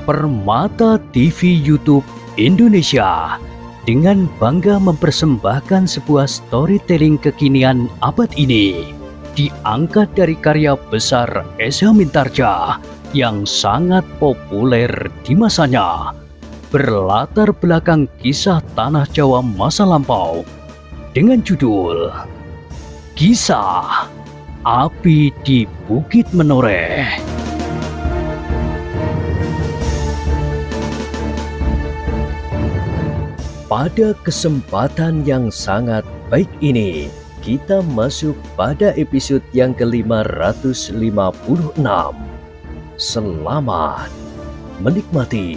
Permata TV YouTube Indonesia dengan bangga mempersembahkan sebuah storytelling kekinian abad ini, diangkat dari karya besar Esa Mintarja yang sangat populer di masanya, berlatar belakang kisah tanah Jawa masa lampau dengan judul Kisah Api di Bukit Menoreh. Pada kesempatan yang sangat baik ini, kita masuk pada episode yang ke-556. Selamat menikmati.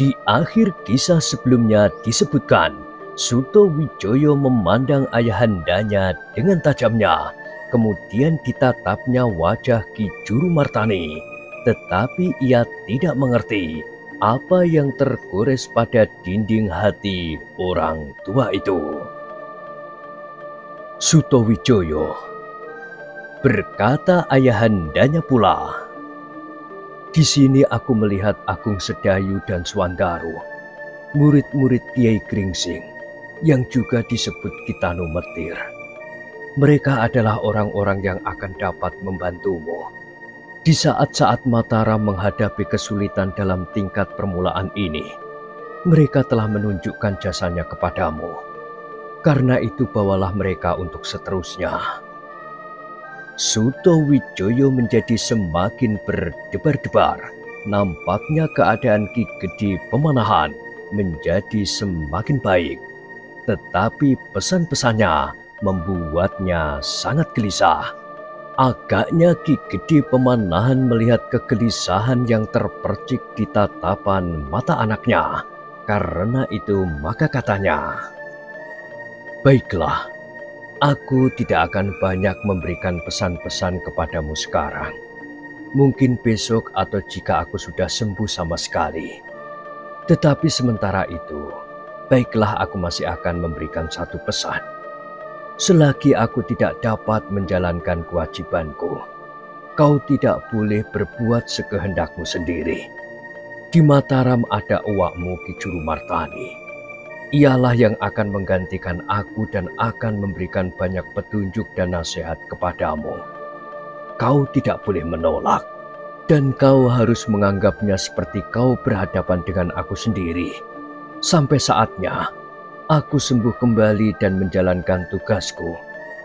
Di akhir kisah sebelumnya disebutkan, Suto Wijoyo memandang ayahandanya dengan tajamnya, kemudian ditatapnya wajah Ki Juru Martani. Tetapi ia tidak mengerti apa yang tergores pada dinding hati orang tua itu. Suto Wijoyo, berkata ayahandanya pula, "Di sini aku melihat Agung Sedayu dan Swandaro, murid-murid Kiai Gringsing yang juga disebut Kitano Metir. Mereka adalah orang-orang yang akan dapat membantumu. Di saat-saat Mataram menghadapi kesulitan dalam tingkat permulaan ini, mereka telah menunjukkan jasanya kepadamu. Karena itu bawalah mereka untuk seterusnya." Suto Wijoyo menjadi semakin berdebar-debar. Nampaknya keadaan Ki Gede Pemanahan menjadi semakin baik. Tetapi pesan-pesannya membuatnya sangat gelisah. Agaknya Ki Gede Pemanahan melihat kegelisahan yang terpercik di tatapan mata anaknya. Karena itu maka katanya, "Baiklah, aku tidak akan banyak memberikan pesan-pesan kepadamu sekarang. Mungkin besok atau jika aku sudah sembuh sama sekali. Tetapi sementara itu, baiklah aku masih akan memberikan satu pesan. Selagi aku tidak dapat menjalankan kewajibanku, kau tidak boleh berbuat sekehendakmu sendiri. Di Mataram ada uwakmu Ki Juru Martani. Ialah yang akan menggantikan aku dan akan memberikan banyak petunjuk dan nasihat kepadamu. Kau tidak boleh menolak, dan kau harus menganggapnya seperti kau berhadapan dengan aku sendiri. Sampai saatnya aku sembuh kembali dan menjalankan tugasku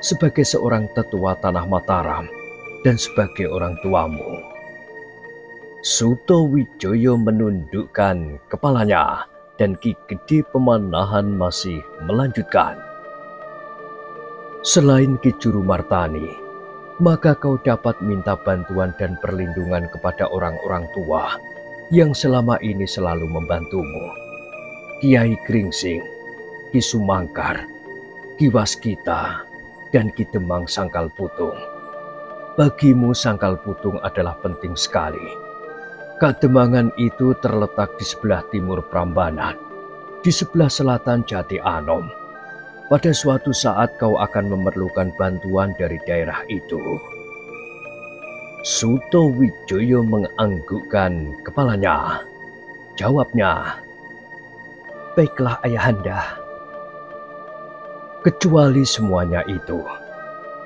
sebagai seorang tetua Tanah Mataram dan sebagai orang tuamu." Suto Wijoyo menundukkan kepalanya dan Ki Gede Pemanahan masih melanjutkan, "Selain Ki Juru Martani, maka kau dapat minta bantuan dan perlindungan kepada orang-orang tua yang selama ini selalu membantumu. Kiai Gringsing, Ki Sumangkar, Ki Waskita, dan Ki Demang Sangkal Putung. Bagimu Sangkal Putung adalah penting sekali. Kademangan itu terletak di sebelah timur Prambanan, di sebelah selatan Jati Anom. Pada suatu saat kau akan memerlukan bantuan dari daerah itu." Suto Wijoyo menganggukkan kepalanya. Jawabnya, "Baiklah ayahanda. Kecuali semuanya itu,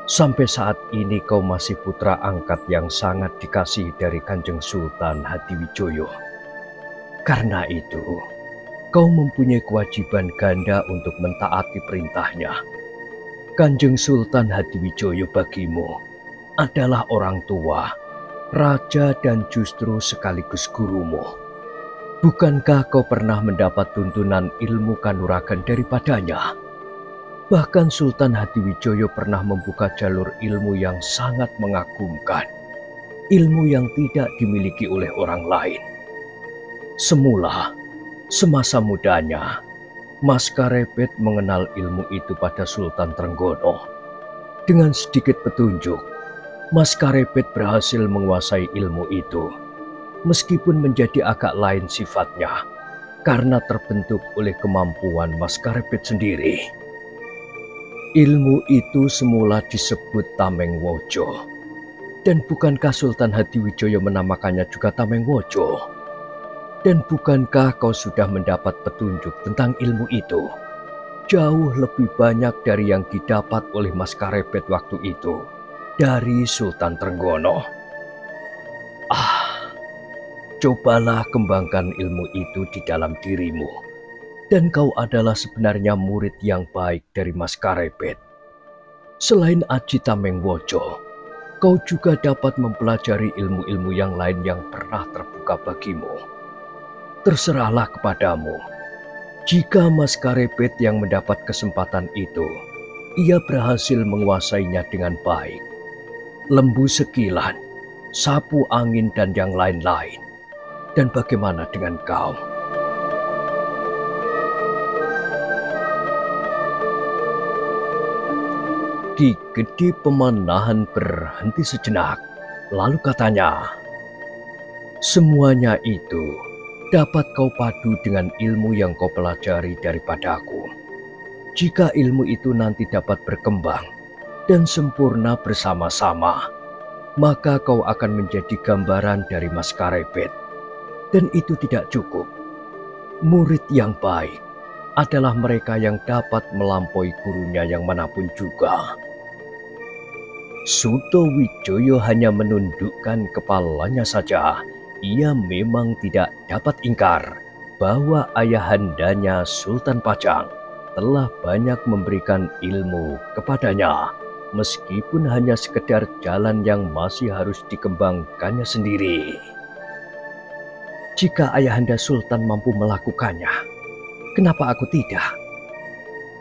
sampai saat ini kau masih putra angkat yang sangat dikasihi dari Kanjeng Sultan Hadiwijoyo. Karena itu, kau mempunyai kewajiban ganda untuk mentaati perintahnya. Kanjeng Sultan Hadiwijoyo bagimu adalah orang tua, raja, dan justru sekaligus gurumu. Bukankah kau pernah mendapat tuntunan ilmu kanuragan daripadanya? Bahkan Sultan Hadiwijoyo pernah membuka jalur ilmu yang sangat mengagumkan, ilmu yang tidak dimiliki oleh orang lain. Semula, semasa mudanya, Mas Karepet mengenal ilmu itu pada Sultan Trenggono. Dengan sedikit petunjuk, Mas Karepet berhasil menguasai ilmu itu, meskipun menjadi agak lain sifatnya, karena terbentuk oleh kemampuan Mas Karepet sendiri. Ilmu itu semula disebut Tameng Wojo. Dan bukankah Sultan Hadiwijaya menamakannya juga Tameng Wojo? Dan bukankah kau sudah mendapat petunjuk tentang ilmu itu? Jauh lebih banyak dari yang didapat oleh Mas Karepet waktu itu, dari Sultan Trenggono. Cobalah kembangkan ilmu itu di dalam dirimu. Dan kau adalah sebenarnya murid yang baik dari Mas Karepet. Selain Aji Tameng Wojo, kau juga dapat mempelajari ilmu-ilmu yang lain yang pernah terbuka bagimu. Terserahlah kepadamu. Jika Mas Karepet yang mendapat kesempatan itu, ia berhasil menguasainya dengan baik. Lembu Sekilan, sapu angin dan yang lain-lain. Dan bagaimana dengan kau? Ki Gede Pemanahan berhenti sejenak, lalu katanya, semuanya itu dapat kau padu dengan ilmu yang kau pelajari daripadaku. Jika ilmu itu nanti dapat berkembang dan sempurna bersama-sama, maka kau akan menjadi gambaran dari Mas Karepet. Dan itu tidak cukup. Murid yang baik adalah mereka yang dapat melampaui gurunya yang manapun juga. Sutawijaya hanya menundukkan kepalanya saja. Ia memang tidak dapat ingkar bahwa ayahandanya Sultan Pajang telah banyak memberikan ilmu kepadanya, meskipun hanya sekedar jalan yang masih harus dikembangkannya sendiri. Jika ayahanda Sultan mampu melakukannya, kenapa aku tidak?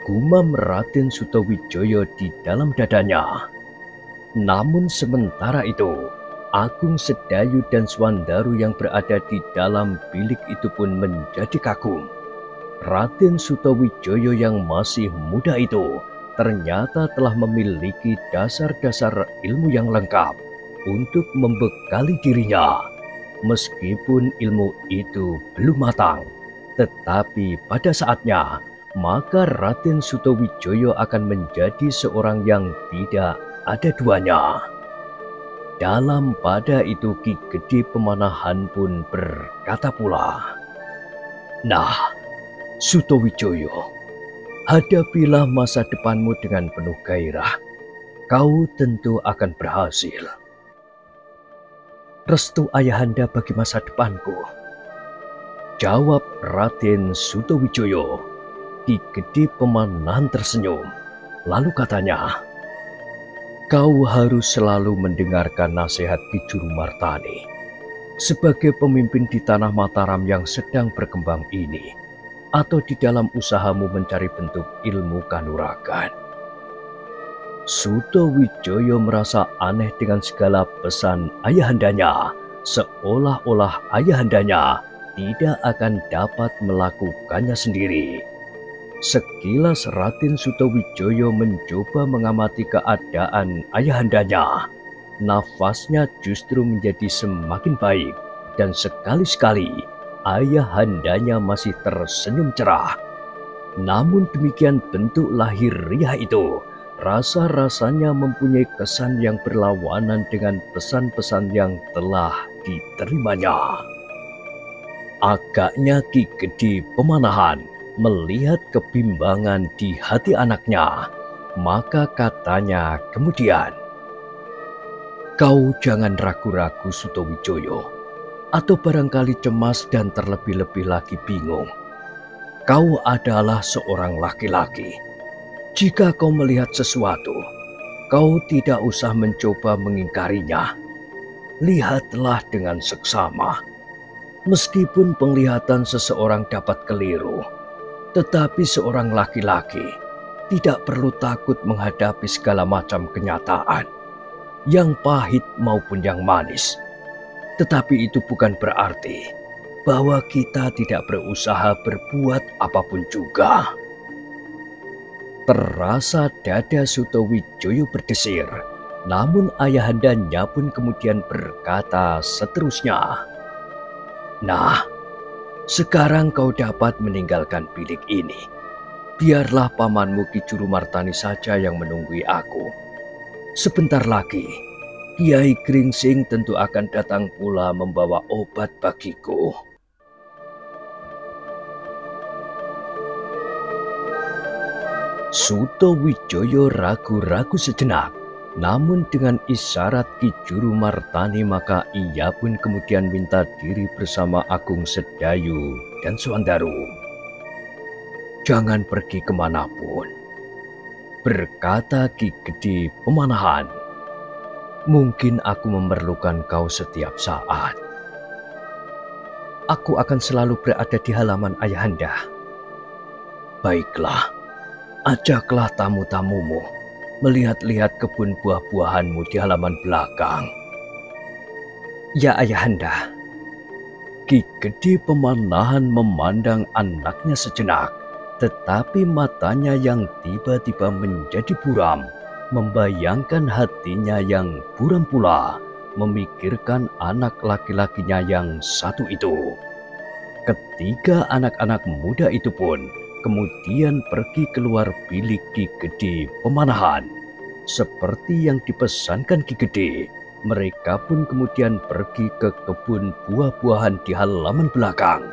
Gumam Raden Sutawijaya di dalam dadanya. Namun sementara itu, Agung Sedayu dan Swandaru yang berada di dalam bilik itu pun menjadi kagum. Raden Sutawijaya yang masih muda itu ternyata telah memiliki dasar-dasar ilmu yang lengkap untuk membekali dirinya. Meskipun ilmu itu belum matang, tetapi pada saatnya, maka Raden Sutawijaya akan menjadi seorang yang tidak ada duanya. Dalam pada itu Ki Gede Pemanahan pun berkata pula, nah, Sutawijaya, hadapilah masa depanmu dengan penuh gairah. Kau tentu akan berhasil. Restu ayahanda bagi masa depanku, jawab Raden Sutawijaya. Ki Gede Pemanahan tersenyum, lalu katanya, kau harus selalu mendengarkan nasihat Ki Jurumartani. Sebagai pemimpin di tanah Mataram yang sedang berkembang ini, atau di dalam usahamu mencari bentuk ilmu kanuragan. Sutawijaya merasa aneh dengan segala pesan ayahandanya, seolah-olah ayahandanya tidak akan dapat melakukannya sendiri. Sekilas Raden Sutawijaya mencoba mengamati keadaan ayahandanya. Nafasnya justru menjadi semakin baik, dan sekali-sekali ayahandanya masih tersenyum cerah. Namun demikian bentuk lahiriah itu, rasa-rasanya mempunyai kesan yang berlawanan dengan pesan-pesan yang telah diterimanya. Agaknya Ki Gede Pemanahan melihat kebimbangan di hati anaknya, maka katanya kemudian, kau jangan ragu-ragu Sutawijaya, atau barangkali cemas dan terlebih-lebih lagi bingung. Kau adalah seorang laki-laki. Jika kau melihat sesuatu, kau tidak usah mencoba mengingkarinya. Lihatlah dengan seksama. Meskipun penglihatan seseorang dapat keliru, tetapi seorang laki-laki tidak perlu takut menghadapi segala macam kenyataan, yang pahit maupun yang manis. Tetapi itu bukan berarti bahwa kita tidak berusaha berbuat apapun juga. Terasa dada Sutawijaya berdesir, namun ayahandanya pun kemudian berkata seterusnya, nah, sekarang kau dapat meninggalkan bilik ini. Biarlah pamanmu Ki Jurumartani saja yang menunggui aku. Sebentar lagi, Kiai Gringsing tentu akan datang pula membawa obat bagiku. Suto Wijoyo ragu-ragu sejenak, namun dengan isyarat Ki Juru Martani maka ia pun kemudian minta diri bersama Agung Sedayu dan Suandaru. "Jangan pergi kemanapun," berkata Ki Gede Pemanahan. "Mungkin aku memerlukan kau setiap saat." "Aku akan selalu berada di halaman Ayahanda." "Baiklah, ajaklah tamu-tamumu melihat-lihat kebun buah-buahanmu di halaman belakang." "Ya Ayahanda." Ki Gede Pemanahan memandang anaknya sejenak, tetapi matanya yang tiba-tiba menjadi buram, membayangkan hatinya yang buram pula, memikirkan anak laki-lakinya yang satu itu. Ketiga anak-anak muda itu pun kemudian pergi keluar bilik Ki Gede Pemanahan. Seperti yang dipesankan Ki Gede, mereka pun kemudian pergi ke kebun buah-buahan di halaman belakang.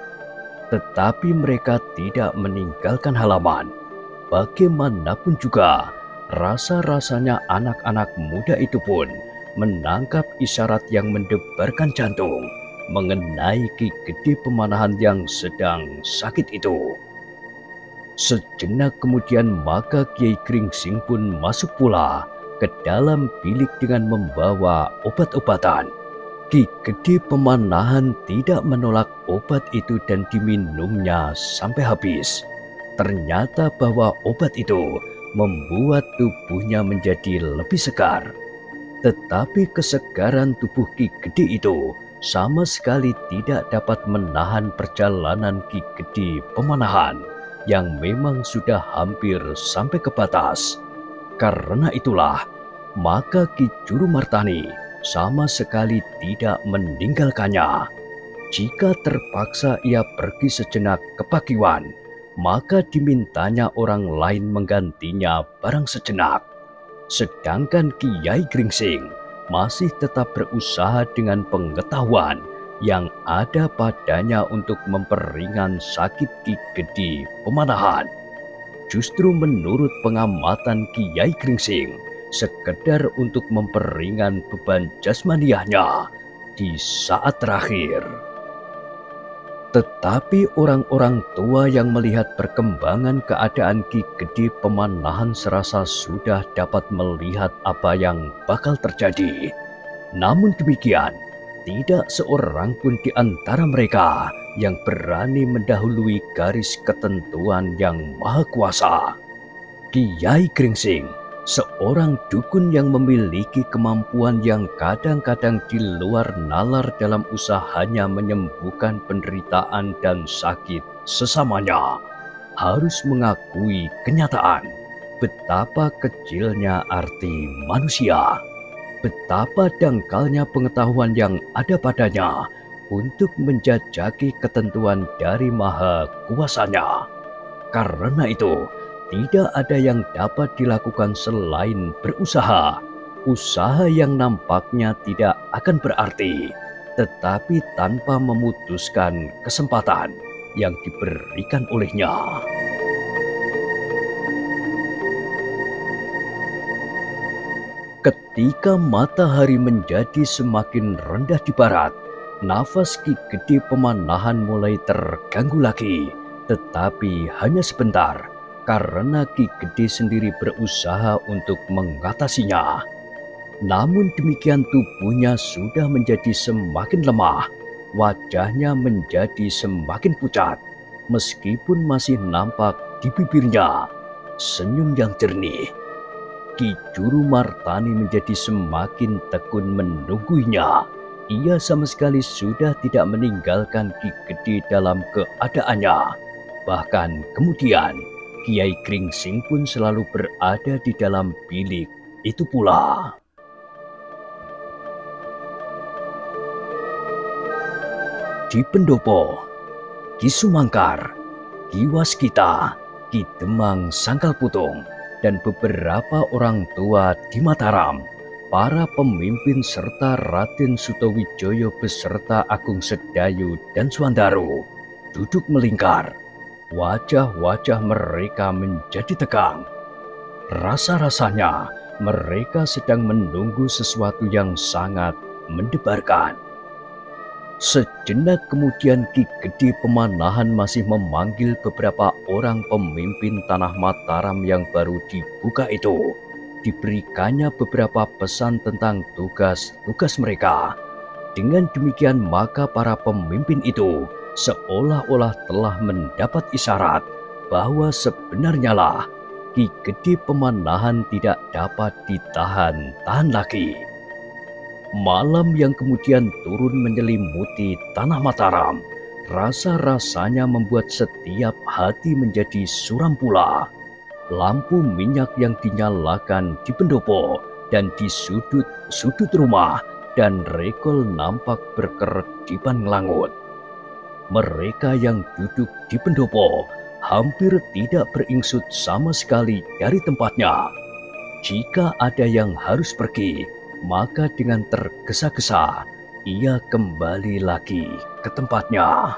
Tetapi mereka tidak meninggalkan halaman. Bagaimanapun juga, rasa-rasanya anak-anak muda itu pun menangkap isyarat yang mendebarkan jantung mengenai Ki Gede Pemanahan yang sedang sakit itu. Sejenak kemudian maka Kiai Gringsing pun masuk pula ke dalam bilik dengan membawa obat-obatan. Ki Gede Pemanahan tidak menolak obat itu dan diminumnya sampai habis. Ternyata bahwa obat itu membuat tubuhnya menjadi lebih segar. Tetapi kesegaran tubuh Ki Gede itu sama sekali tidak dapat menahan perjalanan Ki Gede Pemanahan yang memang sudah hampir sampai ke batas. Karena itulah, maka Ki Juru Martani sama sekali tidak meninggalkannya. Jika terpaksa ia pergi sejenak ke Pakiwan, maka dimintanya orang lain menggantinya barang sejenak. Sedangkan Kiai Gringsing masih tetap berusaha dengan pengetahuan yang ada padanya untuk memperingan sakit Ki Gede Pemanahan. Justru menurut pengamatan Kiai Gringsing, sekedar untuk memperingan beban jasmaniahnya di saat terakhir. Tetapi orang-orang tua yang melihat perkembangan keadaan Ki Gede Pemanahan serasa sudah dapat melihat apa yang bakal terjadi. Namun demikian, tidak seorang pun di antara mereka yang berani mendahului garis ketentuan yang maha kuasa. Kiai Gringsing, seorang dukun yang memiliki kemampuan yang kadang-kadang di luar nalar dalam usahanya menyembuhkan penderitaan dan sakit sesamanya, harus mengakui kenyataan betapa kecilnya arti manusia, betapa dangkalnya pengetahuan yang ada padanya untuk menjajaki ketentuan dari maha kuasanya. Karena itu, tidak ada yang dapat dilakukan selain berusaha. Usaha yang nampaknya tidak akan berarti, tetapi tanpa memutuskan kesempatan yang diberikan olehnya. Ketika matahari menjadi semakin rendah di barat, nafas Ki Gede Pemanahan mulai terganggu lagi, tetapi hanya sebentar. Karena Ki Gede sendiri berusaha untuk mengatasinya. Namun demikian tubuhnya sudah menjadi semakin lemah, wajahnya menjadi semakin pucat, meskipun masih nampak di bibirnya senyum yang jernih. Ki Juru Martani menjadi semakin tekun menungguinya. Ia sama sekali sudah tidak meninggalkan Ki Gede dalam keadaannya. Bahkan kemudian, Kiai Gringsing pun selalu berada di dalam bilik itu pula. Di Pendopo, Ki Sumangkar, Ki Waskita, Ki Demang Sangkal Putung, dan beberapa orang tua di Mataram para pemimpin serta Raden Sutawijaya beserta Agung Sedayu dan Swandaro duduk melingkar. Wajah-wajah mereka menjadi tegang. Rasa-rasanya mereka sedang menunggu sesuatu yang sangat mendebarkan. Sejenak kemudian Ki Gede Pemanahan masih memanggil beberapa orang pemimpin tanah Mataram yang baru dibuka itu. Diberikannya beberapa pesan tentang tugas-tugas mereka. Dengan demikian maka para pemimpin itu seolah-olah telah mendapat isyarat bahwa sebenarnya lah Ki Gede Pemanahan tidak dapat ditahan-tahan lagi. Malam yang kemudian turun menyelimuti tanah Mataram, rasa-rasanya membuat setiap hati menjadi suram pula. Lampu minyak yang dinyalakan di pendopo dan di sudut-sudut rumah dan regol nampak berkeredipan ngelangut. Mereka yang duduk di pendopo hampir tidak beringsut sama sekali dari tempatnya. Jika ada yang harus pergi, maka dengan tergesa-gesa ia kembali lagi ke tempatnya.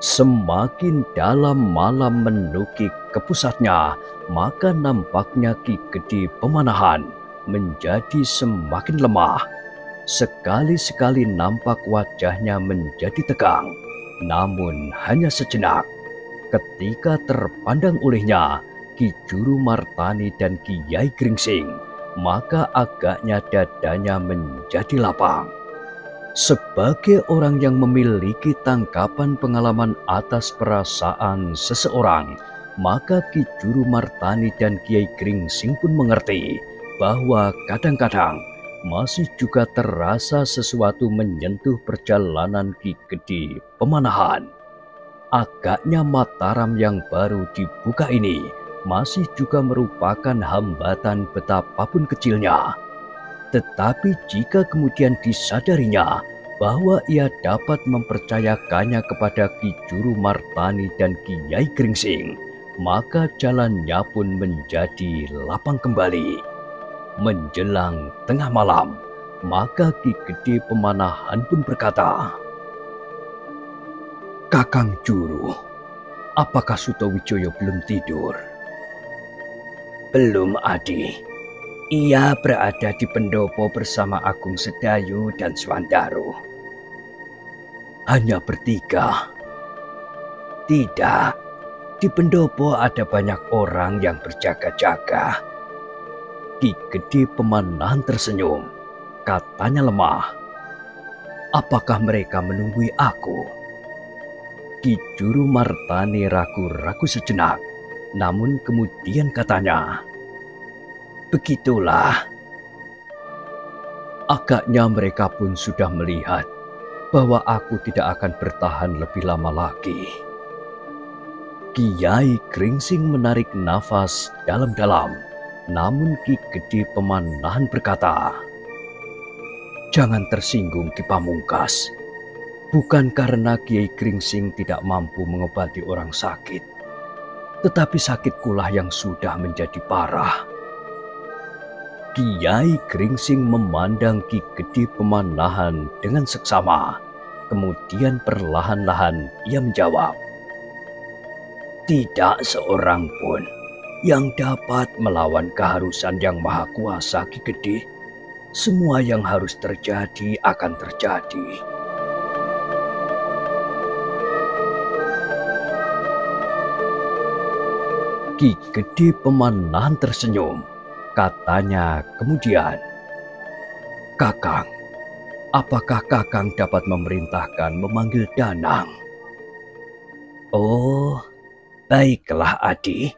Semakin dalam malam menukik ke pusatnya, maka nampaknya Ki Gede Pemanahan menjadi semakin lemah. Sekali-sekali nampak wajahnya menjadi tegang, namun hanya sejenak. Ketika terpandang olehnya Ki Juru Martani dan Kiai Gringsing, maka agaknya dadanya menjadi lapang. Sebagai orang yang memiliki tangkapan pengalaman atas perasaan seseorang, maka Ki Juru Martani dan Kiai Gringsing pun mengerti bahwa kadang-kadang masih juga terasa sesuatu menyentuh perjalanan Ki Gede Pemanahan. Agaknya Mataram yang baru dibuka ini masih juga merupakan hambatan betapapun kecilnya. Tetapi jika kemudian disadarinya bahwa ia dapat mempercayakannya kepada Ki Juru Martani dan Kiai Gringsing, maka jalannya pun menjadi lapang kembali. Menjelang tengah malam, maka Ki Gede Pemanahan pun berkata, "Kakang Juru, apakah Sutawijaya belum tidur?" "Belum, Adi. Ia berada di pendopo bersama Agung Sedayu dan Swandaro." "Hanya bertiga?" "Tidak. Di pendopo ada banyak orang yang berjaga-jaga." Ki Gede Pemanahan tersenyum. Katanya lemah, "Apakah mereka menunggui aku?" Ki Juru Martani ragu-ragu sejenak, namun kemudian katanya, "Begitulah." "Agaknya mereka pun sudah melihat bahwa aku tidak akan bertahan lebih lama lagi." Kiai Gringsing menarik nafas dalam-dalam, namun Ki Gede Pemanahan berkata, "Jangan tersinggung Ki Pamungkas. Bukan karena Kiai Gringsing tidak mampu mengobati orang sakit, tetapi sakitkulah yang sudah menjadi parah." Kiai Gringsing memandang Ki Gede Pemanahan dengan seksama. Kemudian perlahan-lahan ia menjawab, "Tidak seorang pun yang dapat melawan keharusan Yang Maha Kuasa, Ki Gede. Semua yang harus terjadi akan terjadi." Ki Gede Pemanahan tersenyum. Katanya kemudian, "Kakang, apakah Kakang dapat memerintahkan memanggil Danang?" "Oh, baiklah Adi,"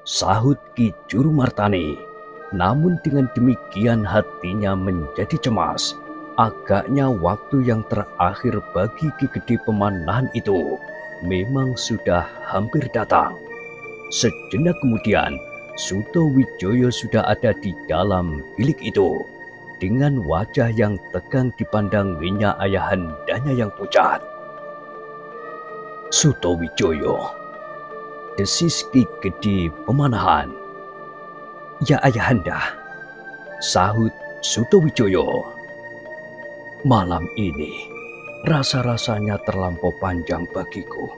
sahut Ki Juru Martani. Namun dengan demikian hatinya menjadi cemas. Agaknya waktu yang terakhir bagi Ki Gede Pemanahan itu memang sudah hampir datang. Sejenak kemudian, Sutawijaya sudah ada di dalam bilik itu. Dengan wajah yang tegang dipandanginya ayahandanya yang pucat. "Sutawijaya," desis Ki Gede Pemanahan. "Ya Ayahanda." sahut Sutowijoyo. Malam ini rasa-rasanya terlampau panjang bagiku,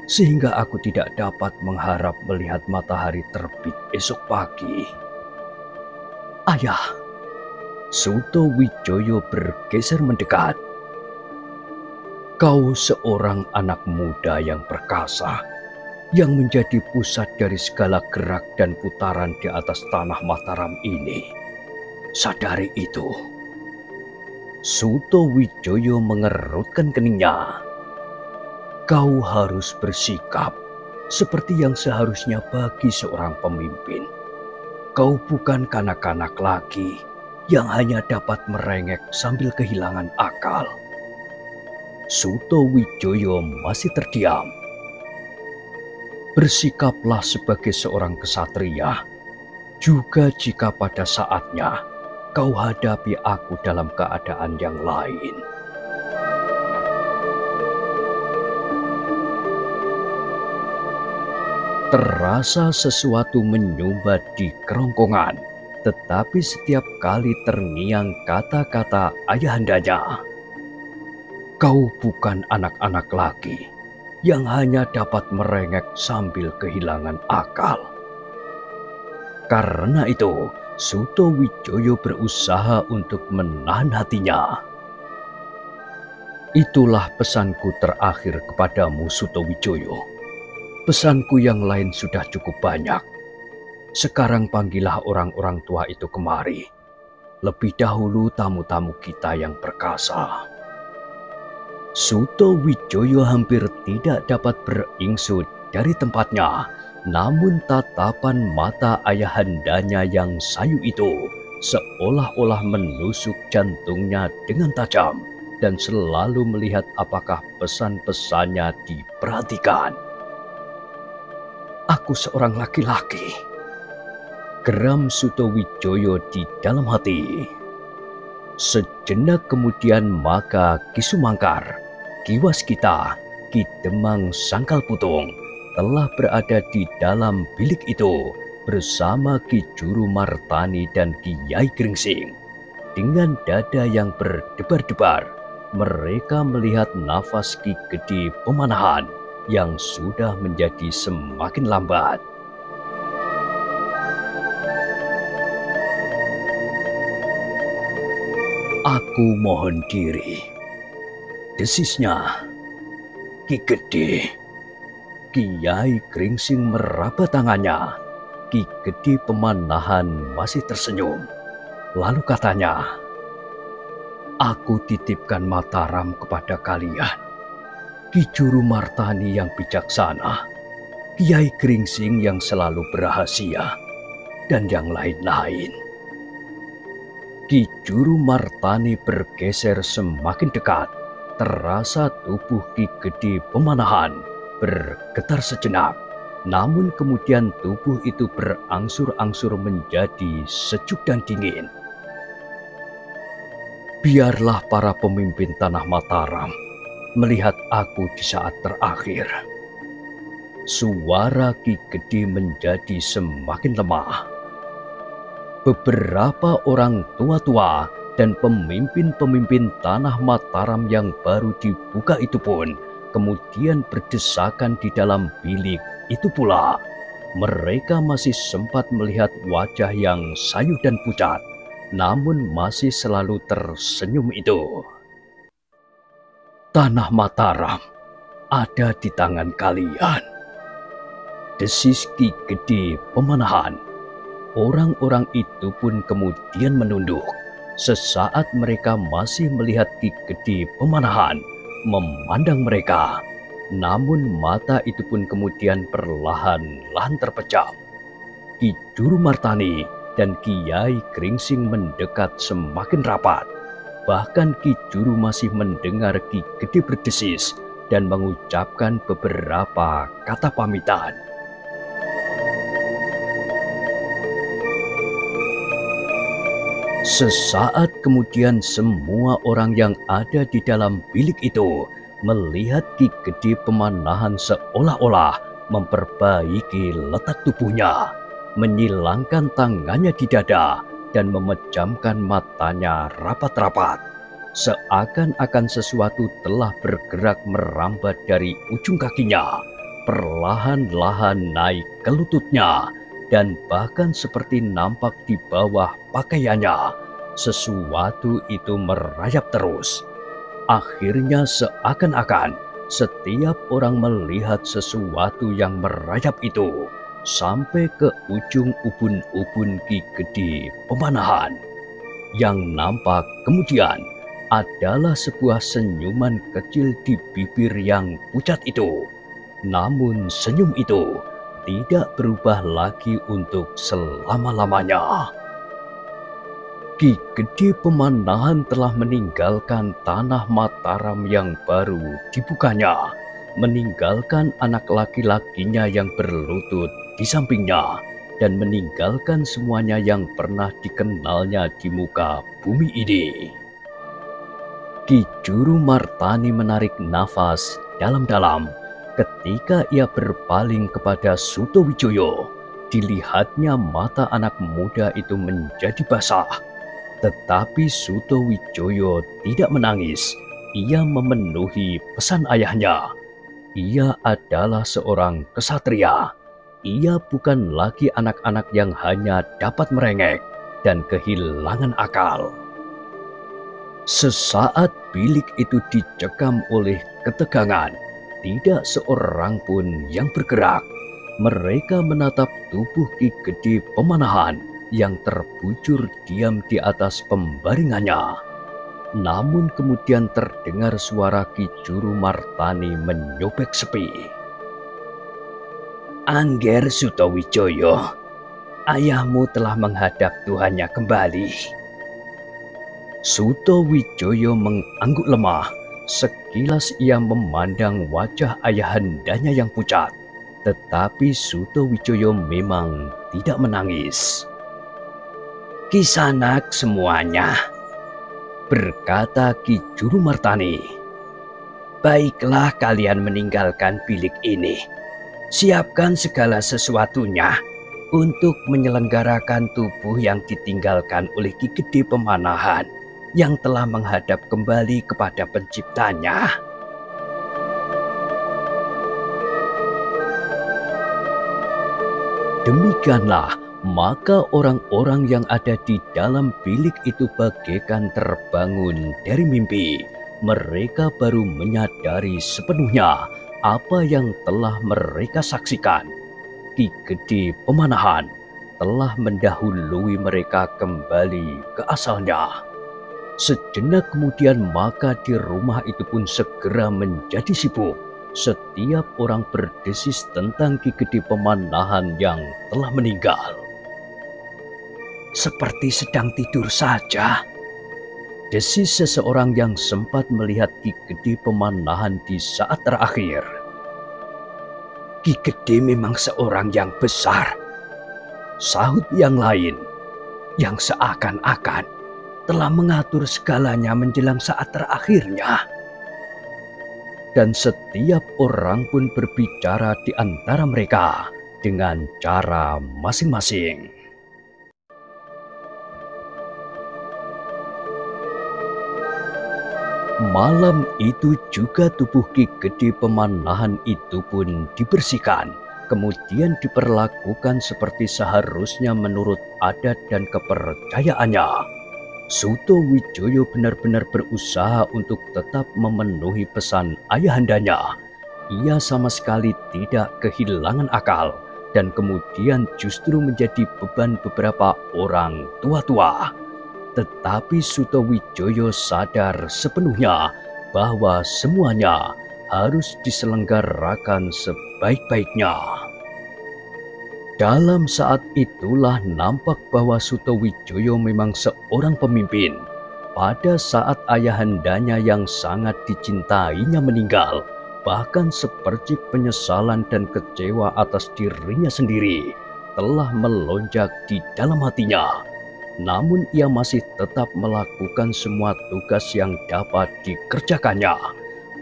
sehingga aku tidak dapat mengharap melihat matahari terbit esok pagi. Ayah, Sutowijoyo bergeser mendekat. Kau seorang anak muda yang perkasa, yang menjadi pusat dari segala gerak dan putaran di atas tanah Mataram ini. Sadari itu. Sutowijoyo mengerutkan keningnya. Kau harus bersikap seperti yang seharusnya bagi seorang pemimpin. Kau bukan kanak-kanak lagi yang hanya dapat merengek sambil kehilangan akal. Sutowijoyo masih terdiam. Bersikaplah sebagai seorang kesatria, juga jika pada saatnya kau hadapi aku dalam keadaan yang lain. Terasa sesuatu menyumbat di kerongkongan, tetapi setiap kali terngiang kata-kata ayahandanya. Kau bukan anak-anak lagi yang hanya dapat merengek sambil kehilangan akal. Karena itu, Sutowijoyo berusaha untuk menahan hatinya. Itulah pesanku terakhir kepadamu, Sutowijoyo. Pesanku yang lain sudah cukup banyak. Sekarang panggillah orang-orang tua itu kemari. Lebih dahulu tamu-tamu kita yang perkasa. Sutowijoyo hampir tidak dapat beringsut dari tempatnya, namun tatapan mata ayahandanya yang sayu itu seolah-olah menusuk jantungnya dengan tajam dan selalu melihat apakah pesan-pesannya diperhatikan. Aku seorang laki-laki, geram Sutowijoyo di dalam hati. Sejenak kemudian maka Ki Sumangkar, Ki Waskita, Ki Demang Sangkal Putung telah berada di dalam bilik itu bersama Ki Juru Martani dan Ki Yai Gringsing. Dengan dada yang berdebar-debar, mereka melihat nafas Ki Gede Pemanahan yang sudah menjadi semakin lambat. Aku mohon diri, desisnya. Ki Gede. Kiai Gringsing meraba tangannya. Ki Gede Pemanahan masih tersenyum. Lalu katanya, aku titipkan Mataram kepada kalian. Ki Juru Martani yang bijaksana, Kiai Gringsing yang selalu berrahasia, dan yang lain-lain. Ki Juru Martani bergeser semakin dekat. Terasa tubuh Ki Gede Pemanahan bergetar sejenak. Namun kemudian tubuh itu berangsur-angsur menjadi sejuk dan dingin. Biarlah para pemimpin tanah Mataram melihat aku di saat terakhir. Suara Ki Gede menjadi semakin lemah. Beberapa orang tua-tua dan pemimpin-pemimpin tanah Mataram yang baru dibuka itu pun kemudian berdesakan di dalam bilik itu pula. Mereka masih sempat melihat wajah yang sayu dan pucat, namun masih selalu tersenyum itu. Tanah Mataram ada di tangan kalian, desis Ki Gede Pemanahan. Orang-orang itu pun kemudian menunduk. Sesaat mereka masih melihat Ki Gede Pemanahan memandang mereka. Namun mata itu pun kemudian perlahan-lahan terpejam. Ki Juru Martani dan Kiai Gringsing mendekat semakin rapat. Bahkan Ki Juru masih mendengar Ki Gede berdesis dan mengucapkan beberapa kata pamitan. Sesaat kemudian semua orang yang ada di dalam bilik itu melihat Ki Gede Pemanahan seolah-olah memperbaiki letak tubuhnya, menyilangkan tangannya di dada, dan memejamkan matanya rapat-rapat, seakan-akan sesuatu telah bergerak merambat dari ujung kakinya, perlahan-lahan naik ke lututnya, dan bahkan seperti nampak di bawah pakaiannya, sesuatu itu merayap terus. Akhirnya seakan-akan setiap orang melihat sesuatu yang merayap itu sampai ke ujung ubun-ubun Ki Gede Pemanahan. Yang nampak kemudian adalah sebuah senyuman kecil di bibir yang pucat itu. Namun senyum itu tidak berubah lagi untuk selama-lamanya. Ki Gede Pemanahan telah meninggalkan tanah Mataram yang baru dibukanya, meninggalkan anak laki-lakinya yang berlutut di sampingnya, dan meninggalkan semuanya yang pernah dikenalnya di muka bumi ini. Ki Juru Martani menarik nafas dalam-dalam ketika ia berpaling kepada Sutowijoyo. Dilihatnya mata anak muda itu menjadi basah. Tetapi Sutowijoyo tidak menangis. Ia memenuhi pesan ayahnya. Ia adalah seorang kesatria. Ia bukan lagi anak-anak yang hanya dapat merengek dan kehilangan akal. Sesaat bilik itu dicekam oleh ketegangan. Tidak seorang pun yang bergerak. Mereka menatap tubuh Ki Gede Pemanahan yang terbujur diam di atas pembaringannya. Namun kemudian terdengar suara Ki Juru Martani menyobek sepi. "Angger Sutowijoyo, ayahmu telah menghadap Tuhannya kembali." Sutowijoyo mengangguk lemah. Sekilas ia memandang wajah ayahandanya yang pucat. Tetapi Sutowijoyo memang tidak menangis. "Kisanak semuanya," berkata Ki Juru Martani, "baiklah kalian meninggalkan bilik ini. Siapkan segala sesuatunya untuk menyelenggarakan tubuh yang ditinggalkan oleh Ki Gede Pemanahan yang telah menghadap kembali kepada penciptanya." Demikianlah, maka orang-orang yang ada di dalam bilik itu bagaikan terbangun dari mimpi. Mereka baru menyadari sepenuhnya apa yang telah mereka saksikan. Ki Gede Pemanahan telah mendahului mereka kembali ke asalnya. Sejenak kemudian maka di rumah itu pun segera menjadi sibuk. Setiap orang berdesis tentang Ki Gede Pemanahan yang telah meninggal. "Seperti sedang tidur saja," desis seseorang yang sempat melihat Ki Gede Pemanahan di saat terakhir. "Ki Gede memang seorang yang besar," sahut yang lain, "yang seakan-akan telah mengatur segalanya menjelang saat terakhirnya." Dan setiap orang pun berbicara di antara mereka dengan cara masing-masing. Malam itu juga tubuh Ki Gede Pemanahan itu pun dibersihkan, kemudian diperlakukan seperti seharusnya menurut adat dan kepercayaannya. Sutowijoyo benar-benar berusaha untuk tetap memenuhi pesan ayahandanya. Ia sama sekali tidak kehilangan akal dan kemudian justru menjadi beban beberapa orang tua-tua. Tetapi Sutowijoyo sadar sepenuhnya bahwa semuanya harus diselenggarakan sebaik-baiknya. Dalam saat itulah nampak bahwa Sutowijoyo memang seorang pemimpin. Pada saat ayahandanya yang sangat dicintainya meninggal, bahkan sepercik penyesalan dan kecewa atas dirinya sendiri telah melonjak di dalam hatinya. Namun ia masih tetap melakukan semua tugas yang dapat dikerjakannya.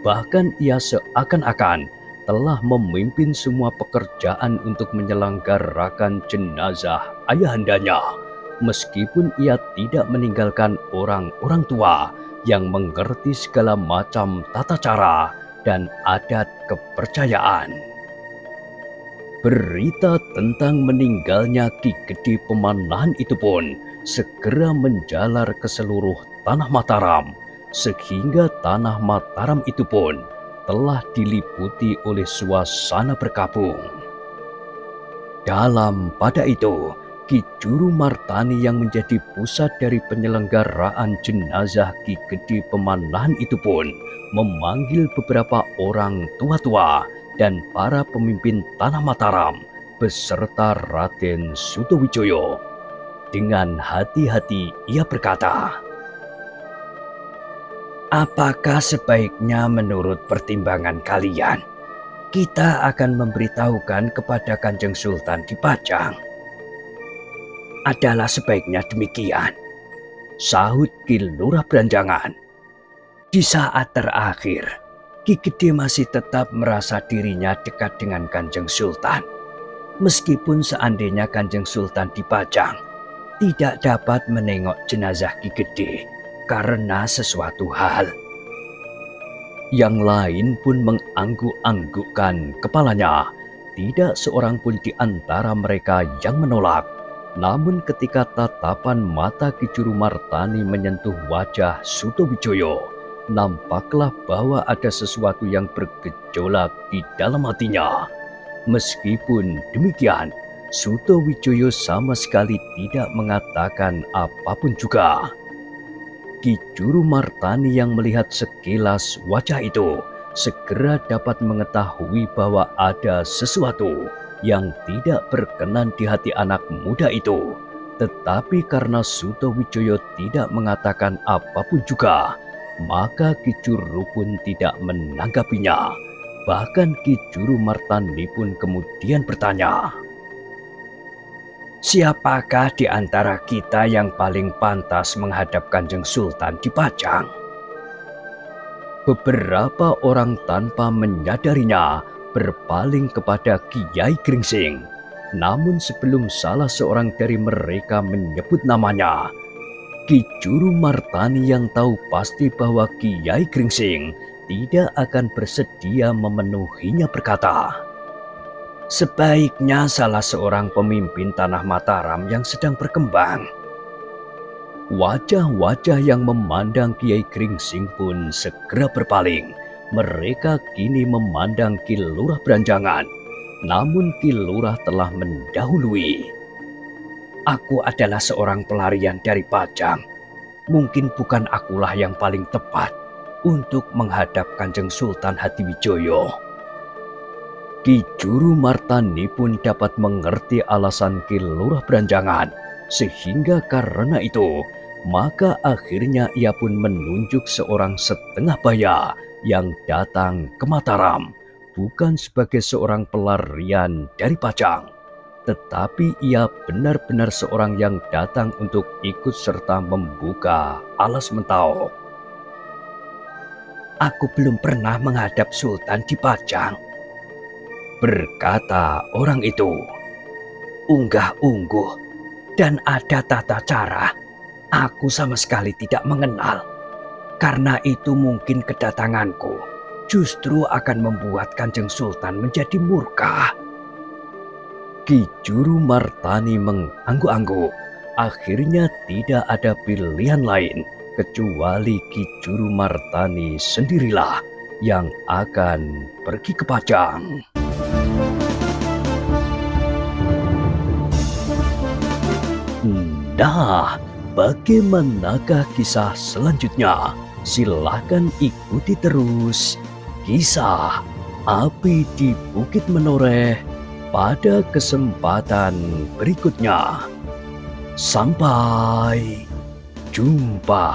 Bahkan ia seakan-akan telah memimpin semua pekerjaan untuk menyelenggarakan jenazah ayahandanya. meskipun ia tidak meninggalkan orang-orang tua yang mengerti segala macam tata cara dan adat kepercayaan. Berita tentang meninggalnya Ki Gede Pemanahan itu pun segera menjalar ke seluruh tanah Mataram, sehingga tanah Mataram itu pun telah diliputi oleh suasana berkabung. Dalam pada itu, Ki Juru Martani yang menjadi pusat dari penyelenggaraan jenazah Ki Gede Pemanahan itu pun memanggil beberapa orang tua-tua dan para pemimpin tanah Mataram beserta Raden Sutawijaya. Dengan hati-hati ia berkata, "Apakah sebaiknya menurut pertimbangan kalian, kita akan memberitahukan kepada Kanjeng Sultan di Pajang?" "Adalah sebaiknya demikian," sahut Ki Lurah Branjangan. "Di saat terakhir, Ki Gede masih tetap merasa dirinya dekat dengan Kanjeng Sultan. Meskipun seandainya Kanjeng Sultan di Pajang tidak dapat menengok jenazah Ki Gede karena sesuatu hal." Yang lain pun mengangguk-anggukkan kepalanya. Tidak seorang pun di antara mereka yang menolak. Namun ketika tatapan mata Ki Juru Martani menyentuh wajah Sutawijaya, nampaklah bahwa ada sesuatu yang bergejolak di dalam hatinya. Meskipun demikian, Sutawijaya sama sekali tidak mengatakan apapun juga. Ki Juru Martani yang melihat sekilas wajah itu segera dapat mengetahui bahwa ada sesuatu yang tidak berkenan di hati anak muda itu. Tetapi karena Sutawijaya tidak mengatakan apapun juga, maka Ki Juru pun tidak menanggapinya. Bahkan Ki Juru Martani pun kemudian bertanya, "Siapakah di antara kita yang paling pantas menghadap Kanjeng Sultan di Pajang?" Beberapa orang tanpa menyadarinya berpaling kepada Kiai Gringsing. Namun sebelum salah seorang dari mereka menyebut namanya, Ki Juru Martani yang tahu pasti bahwa Kiai Gringsing tidak akan bersedia memenuhinya berkata, "Sebaiknya salah seorang pemimpin tanah Mataram yang sedang berkembang." Wajah-wajah yang memandang Kiai Gringsing pun segera berpaling. Mereka kini memandang Ki Lurah Branjangan. Namun Ki Lurah telah mendahului. "Aku adalah seorang pelarian dari Pajang. Mungkin bukan akulah yang paling tepat untuk menghadap Kanjeng Sultan Hadiwijaya." Ki Juru Martani pun dapat mengerti alasan Ki Lurah Branjangan. Sehingga karena itu, maka akhirnya ia pun menunjuk seorang setengah baya yang datang ke Mataram, bukan sebagai seorang pelarian dari Pajang, tetapi ia benar-benar seorang yang datang untuk ikut serta membuka alas Mentawai. "Aku belum pernah menghadap Sultan di Pajang," berkata orang itu. "Unggah-ungguh dan ada tata cara aku sama sekali tidak mengenal. Karena itu mungkin kedatanganku justru akan membuat Kanjeng Sultan menjadi murka." Ki Juru Martani mengangguk-angguk. Akhirnya tidak ada pilihan lain kecuali Ki Juru Martani sendirilah yang akan pergi ke Pajang. Nah, bagaimanakah kisah selanjutnya? Silahkan ikuti terus kisah Api di Bukit Menoreh pada kesempatan berikutnya. Sampai jumpa.